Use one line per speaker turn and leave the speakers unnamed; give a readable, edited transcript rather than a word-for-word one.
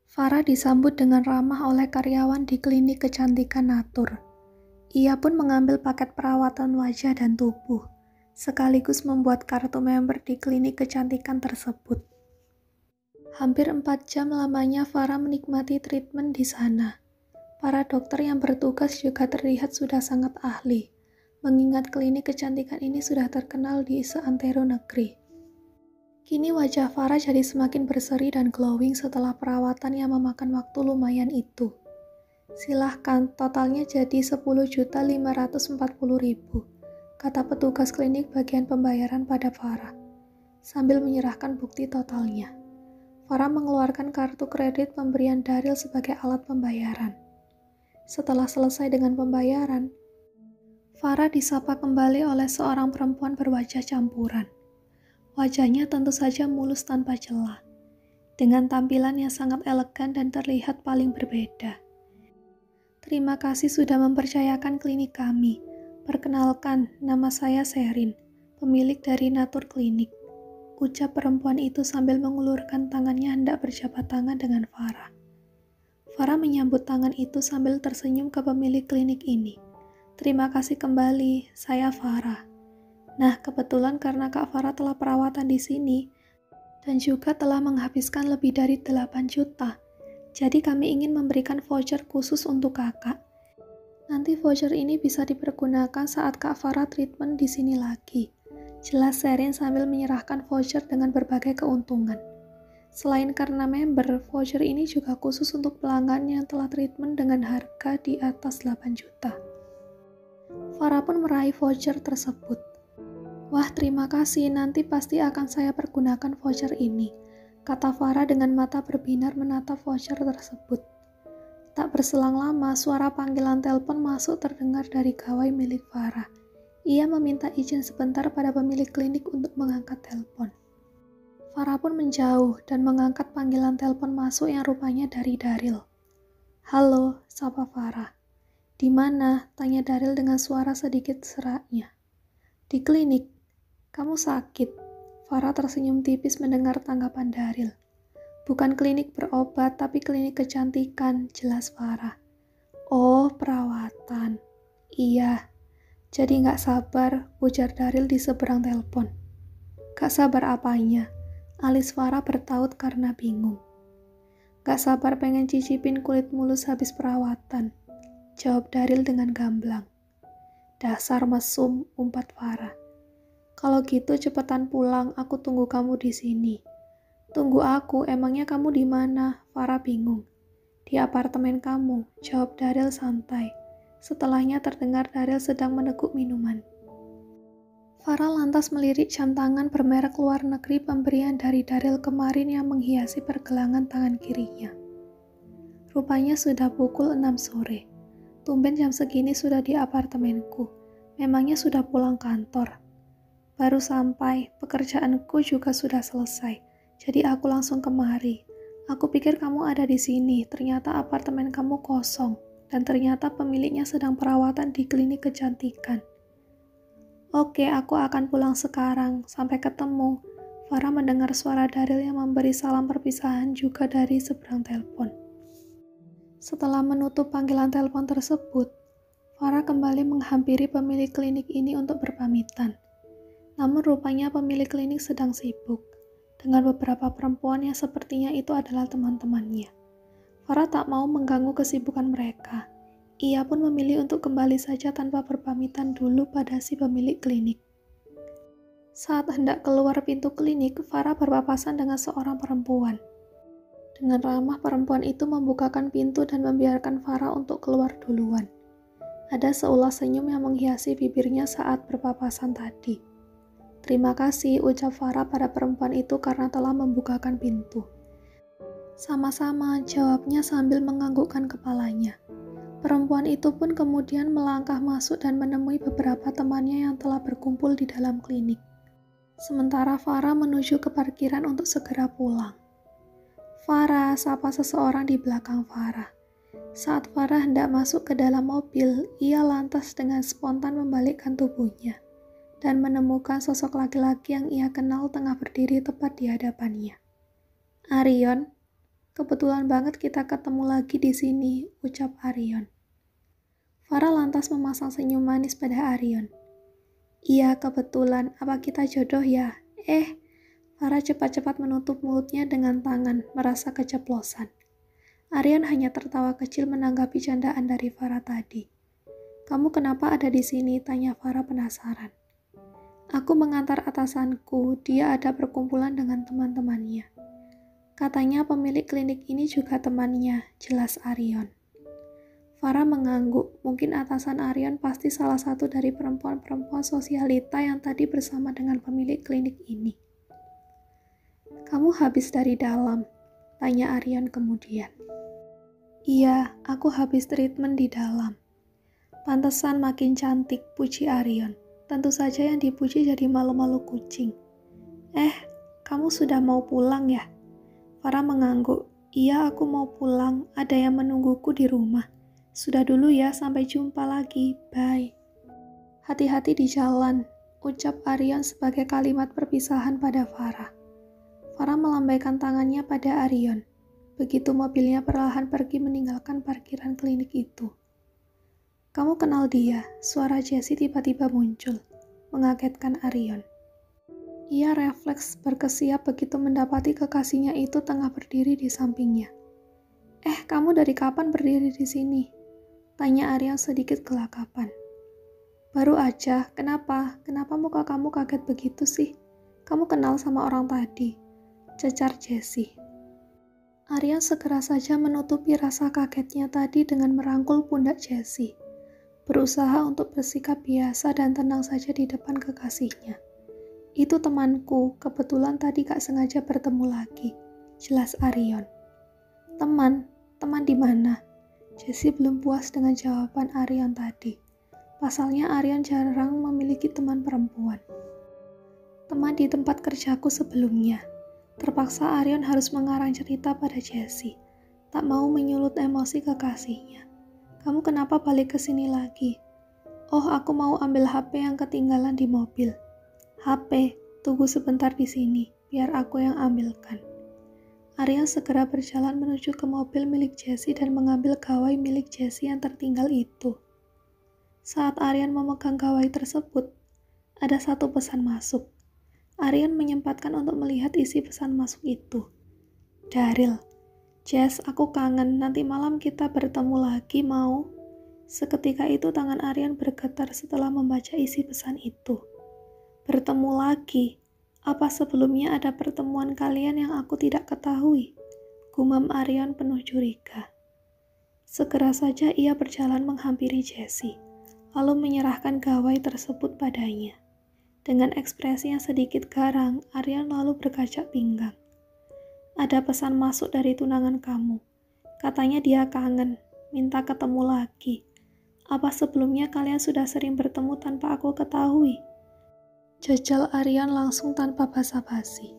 Farah disambut dengan ramah oleh karyawan di klinik kecantikan Natur. Ia pun mengambil paket perawatan wajah dan tubuh, sekaligus membuat kartu member di klinik kecantikan tersebut. Hampir 4 jam lamanya Farah menikmati treatment di sana. Para dokter yang bertugas juga terlihat sudah sangat ahli, mengingat klinik kecantikan ini sudah terkenal di seantero negeri. Kini wajah Farah jadi semakin berseri dan glowing setelah perawatan yang memakan waktu lumayan itu. Silahkan, totalnya jadi 10.540.000, kata petugas klinik bagian pembayaran pada Farah, sambil menyerahkan bukti totalnya. Farah mengeluarkan kartu kredit pemberian Daryl sebagai alat pembayaran. Setelah selesai dengan pembayaran, Farah disapa kembali oleh seorang perempuan berwajah campuran. Wajahnya tentu saja mulus tanpa celah, dengan tampilan yang sangat elegan dan terlihat paling berbeda. Terima kasih sudah mempercayakan klinik kami. Perkenalkan, nama saya Sherin, pemilik dari Natur Klinik. Ucap perempuan itu sambil mengulurkan tangannya hendak berjabat tangan dengan Farah. Farah menyambut tangan itu sambil tersenyum ke pemilik klinik ini. Terima kasih kembali, saya Farah. Nah, kebetulan karena Kak Farah telah perawatan di sini, dan juga telah menghabiskan lebih dari 8 juta, jadi kami ingin memberikan voucher khusus untuk kakak. Nanti voucher ini bisa dipergunakan saat Kak Farah treatment di sini lagi. Jelas Sherin sambil menyerahkan voucher dengan berbagai keuntungan. Selain karena member, voucher ini juga khusus untuk pelanggan yang telah treatment dengan harga di atas 8 juta. Farah pun meraih voucher tersebut. Wah, terima kasih, nanti pasti akan saya pergunakan voucher ini, kata Farah dengan mata berbinar menatap voucher tersebut. Tak berselang lama, suara panggilan telepon masuk terdengar dari gawai milik Farah. Ia meminta izin sebentar pada pemilik klinik untuk mengangkat telepon. Farah pun menjauh dan mengangkat panggilan telepon masuk yang rupanya dari Daryl. Halo, sapa Farah. Di mana? Tanya Daryl dengan suara sedikit seraknya. Di klinik. Kamu sakit? Farah tersenyum tipis mendengar tanggapan Daryl. Bukan klinik berobat, tapi klinik kecantikan, jelas Farah. Oh, perawatan. Iya. Jadi nggak sabar, ujar Daryl di seberang telepon. Gak sabar apanya? Alis Farah bertaut karena bingung. Gak sabar pengen cicipin kulit mulus habis perawatan, jawab Daryl dengan gamblang. Dasar mesum, umpat Farah. Kalau gitu cepetan pulang, aku tunggu kamu di sini. Tunggu aku, emangnya kamu di mana? Farah bingung. Di apartemen kamu, jawab Daryl santai. Setelahnya terdengar Daryl sedang meneguk minuman. Farah lantas melirik jam tangan bermerek luar negeri pemberian dari Daryl kemarin yang menghiasi pergelangan tangan kirinya. Rupanya sudah pukul 6 sore. Tumben jam segini sudah di apartemenku. Memangnya sudah pulang kantor. Baru sampai, pekerjaanku juga sudah selesai, jadi aku langsung kemari. Aku pikir kamu ada di sini, ternyata apartemen kamu kosong, dan ternyata pemiliknya sedang perawatan di klinik kecantikan. Oke, aku akan pulang sekarang, sampai ketemu. Farah mendengar suara Daryl yang memberi salam perpisahan juga dari seberang telepon. Setelah menutup panggilan telepon tersebut, Farah kembali menghampiri pemilik klinik ini untuk berpamitan. Namun rupanya pemilik klinik sedang sibuk, dengan beberapa perempuan yang sepertinya itu adalah teman-temannya. Farah tak mau mengganggu kesibukan mereka. Ia pun memilih untuk kembali saja tanpa berpamitan dulu pada si pemilik klinik. Saat hendak keluar pintu klinik, Farah berpapasan dengan seorang perempuan. Dengan ramah perempuan itu membukakan pintu dan membiarkan Farah untuk keluar duluan. Ada seulas senyum yang menghiasi bibirnya saat berpapasan tadi. Terima kasih, ucap Farah pada perempuan itu karena telah membukakan pintu. Sama-sama, jawabnya sambil menganggukkan kepalanya. Perempuan itu pun kemudian melangkah masuk dan menemui beberapa temannya yang telah berkumpul di dalam klinik. Sementara Farah menuju ke parkiran untuk segera pulang. Farah, sapa seseorang di belakang Farah. Saat Farah hendak masuk ke dalam mobil, ia lantas dengan spontan membalikkan tubuhnya dan menemukan sosok laki-laki yang ia kenal tengah berdiri tepat di hadapannya. Arion, kebetulan banget kita ketemu lagi di sini, ucap Arion. Farah lantas memasang senyum manis pada Arion. Iya, kebetulan. Apa kita jodoh ya? Farah cepat-cepat menutup mulutnya dengan tangan, merasa keceplosan. Arion hanya tertawa kecil menanggapi candaan dari Farah tadi. Kamu kenapa ada di sini? Tanya Farah penasaran. Aku mengantar atasanku, dia ada perkumpulan dengan teman-temannya. Katanya pemilik klinik ini juga temannya, jelas Arion. Farah mengangguk, mungkin atasan Arion pasti salah satu dari perempuan-perempuan sosialita yang tadi bersama dengan pemilik klinik ini. Kamu habis dari dalam? Tanya Arion kemudian. Iya, aku habis treatment di dalam. Pantesan makin cantik, puji Arion. Tentu saja yang dipuji jadi malu-malu kucing. Kamu sudah mau pulang ya? Farah mengangguk. Iya, aku mau pulang. Ada yang menungguku di rumah. Sudah dulu ya, sampai jumpa lagi. Bye. Hati-hati di jalan, ucap Arion sebagai kalimat perpisahan pada Farah. Farah melambaikan tangannya pada Arion. Begitu mobilnya perlahan pergi meninggalkan parkiran klinik itu. Kamu kenal dia? Suara Jessie tiba-tiba muncul, mengagetkan Arion. Ia refleks berkesiap begitu mendapati kekasihnya itu tengah berdiri di sampingnya. Kamu dari kapan berdiri di sini? Tanya Arion sedikit gelagapan. Baru aja, kenapa? Kenapa muka kamu kaget begitu sih? Kamu kenal sama orang tadi? Cecar Jessie. Arion segera saja menutupi rasa kagetnya tadi dengan merangkul pundak Jessie. Berusaha untuk bersikap biasa dan tenang saja di depan kekasihnya. Itu temanku, kebetulan tadi gak sengaja bertemu lagi, jelas Arion. Teman di mana? Jessie belum puas dengan jawaban Arion tadi. Pasalnya Arion jarang memiliki teman perempuan. Teman di tempat kerjaku sebelumnya. Terpaksa Arion harus mengarang cerita pada Jessie, tak mau menyulut emosi kekasihnya. Kamu kenapa balik ke sini lagi? Oh, aku mau ambil HP yang ketinggalan di mobil. HP, tunggu sebentar di sini, biar aku yang ambilkan. Arion segera berjalan menuju ke mobil milik Jessie dan mengambil gawai milik Jessie yang tertinggal itu. Saat Arion memegang gawai tersebut, ada satu pesan masuk. Arion menyempatkan untuk melihat isi pesan masuk itu. Daryl. Jess, aku kangen, nanti malam kita bertemu lagi mau? Seketika itu tangan Arion bergetar setelah membaca isi pesan itu. Bertemu lagi? Apa sebelumnya ada pertemuan kalian yang aku tidak ketahui? Gumam Arion penuh curiga. Segera saja ia berjalan menghampiri Jessie, lalu menyerahkan gawai tersebut padanya. Dengan ekspresi yang sedikit garang, Arion lalu berkacak pinggang. Ada pesan masuk dari tunangan kamu. Katanya dia kangen, minta ketemu lagi. Apa sebelumnya kalian sudah sering bertemu tanpa aku ketahui? Jajal Arion langsung tanpa basa-basi.